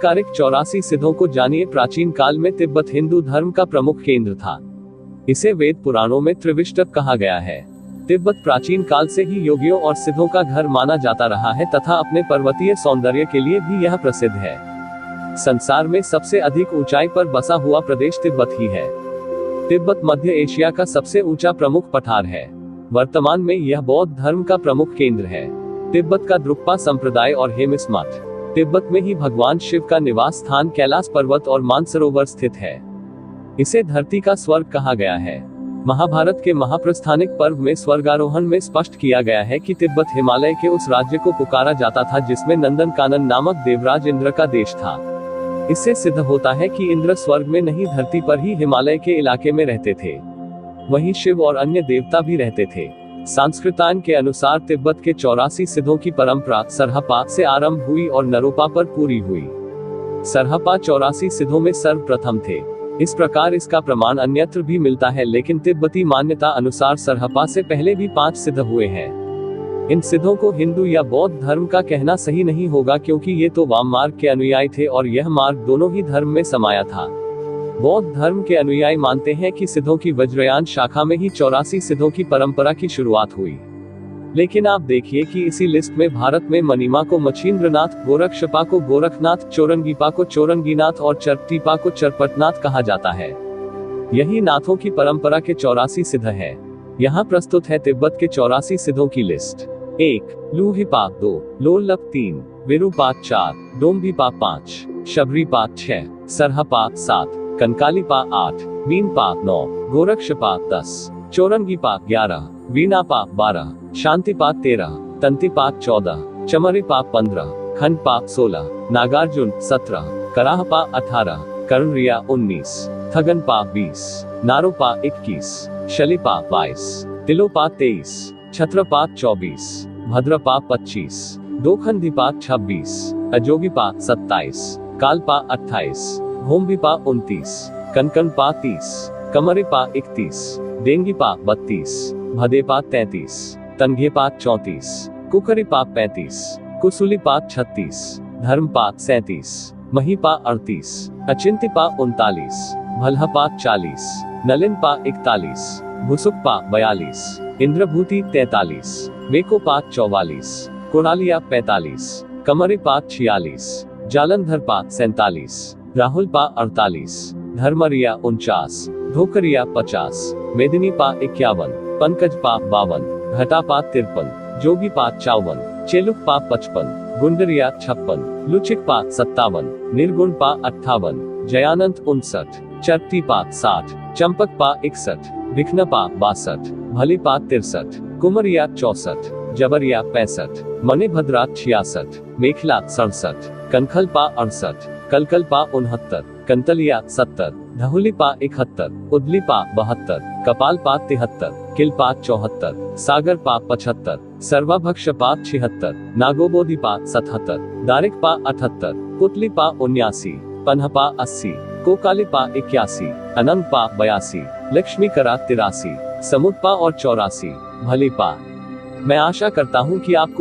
कारिक 84 सिद्धों को जानिए। प्राचीन काल में तिब्बत हिंदू धर्म का प्रमुख केंद्र था। इसे वेद पुराणों में त्रिविष्टक कहा गया है। तिब्बत प्राचीन काल से ही योगियों और सिद्धों का घर माना जाता रहा है तथा अपने पर्वतीय सौंदर्य के लिए भी यह प्रसिद्ध है। संसार में सबसे अधिक ऊंचाई पर बसा हुआ प्रदेश तिब्बत ही है। तिब्बत मध्य एशिया का सबसे ऊंचा प्रमुख पठार है। वर्तमान में यह बौद्ध धर्म का प्रमुख केंद्र है। तिब्बत का द्रुक्पा संप्रदाय और हेमिस मठ। तिब्बत में ही भगवान शिव का निवास स्थान कैलाश पर्वत और मानसरोवर स्थित है। इसे धरती का स्वर्ग कहा गया है। महाभारत के महाप्रस्थानिक पर्व में स्वर्गारोहण में स्पष्ट किया गया है कि तिब्बत हिमालय के उस राज्य को पुकारा जाता था जिसमें नंदन कानन नामक देवराज इंद्र का देश था। इससे सिद्ध होता है कि इंद्र स्वर्ग में नहीं धरती पर ही हिमालय के इलाके में रहते थे। वहीं शिव और अन्य देवता भी रहते थे। संस्कृतायन के अनुसार तिब्बत के 84 सिद्धों की परंपरा सरहपा से आरंभ हुई और नरोपा पर पूरी हुई। सरहपा 84 सिद्धों में सर्वप्रथम थे। इस प्रकार इसका प्रमाण अन्यत्र भी मिलता है, लेकिन तिब्बती मान्यता अनुसार सरहपा से पहले भी 5 सिद्ध हुए हैं। इन सिद्धों को हिंदू या बौद्ध धर्म का कहना सही नहीं होगा, क्योंकि ये तो वाम मार्ग के अनुयायी थे और यह मार्ग दोनों ही धर्म में समाया था। बौद्ध धर्म के अनुयायी मानते हैं कि सिद्धों की वज्रयान शाखा में ही 84 सिद्धों की परंपरा की शुरुआत हुई। लेकिन आप देखिए कि इसी लिस्ट में भारत में मनीमा को मच्छिंद्रनाथ, गोरक्षपा को गोरखनाथ, चोरंगीपा को चोरंगीनाथ और चरपटीपा को चरपटनाथ कहा जाता है। यही नाथों की परंपरा के 84 सिद्ध है। यहाँ प्रस्तुत है तिब्बत के 84 सिद्धों की लिस्ट। 1. लूहिपा 2, लोलप 3, विरूपा 4, डोम्भिपा 5, शबरीपा 6, सरहपा 7, कंकालीपा 8, वीनपा 9, गोरक्षपा 10, चोरंगीपा 11, वीणापा 12, शांतिपा 13, तंतिपा 14, चमरीपा 15, खंडपा 16, नागार्जुन 17, कराहपा 18, करुणरिया 19, थगनपा 20, नारोपा 21, शलिपा 22, तिलोपा 23, छत्रपा 24, भद्रपा 25, दोखंदीपा 26, अजोगीपा 27, कालपा 28, भोम्बिपा 29, कनकनपा 30, कमरीपा 31, डेंगीपा 32, भदेपा 33, तनघेपा 34, कुकरीपा 35, कुसुलीपा 36, धर्मपा 37, महीपा 38, अचिंतिपा 39, भलहपा 40, नलिनपा 41, भुसुकपा 42, इंद्रभूति 43, वेकोपा 44, कुणालिया 45, कमरीपा 46, जालंधरपा 47, राहुलपा 48, धर्मरिया 49, धोकरिया 50, मेदिनीपा 51, पंकजपा 52, घटापा 53, जोगीपा 54, चेलुकपा 55, गुंडरिया 56, लुचिकपा 57, निर्गुणपा 58, जयानंत 59, चरपटीपा 60, चंपकपा 61, विघ्नपा 62, भलीपा 63, कुमरिया 64, जबरिया 65, मणिभद्रा 66, मेखला 67, कनखलपा 68, कलकलपा 69, कंतलिया 70, धहुलीपा 71, उदलीपा 72, कपालपा 73, किलपा 74, सागरपा 75, सर्वाभक्षपा 76, नागोबोधिपा 77, दारिकपा 78, पुतलीपा 79, पन्हपा 80, कोकालीपा 81, अनंतपा 82, लक्ष्मीकरा 83, समुद्पा और 84, भलीपा। मैं आशा करता हूँ कि आपको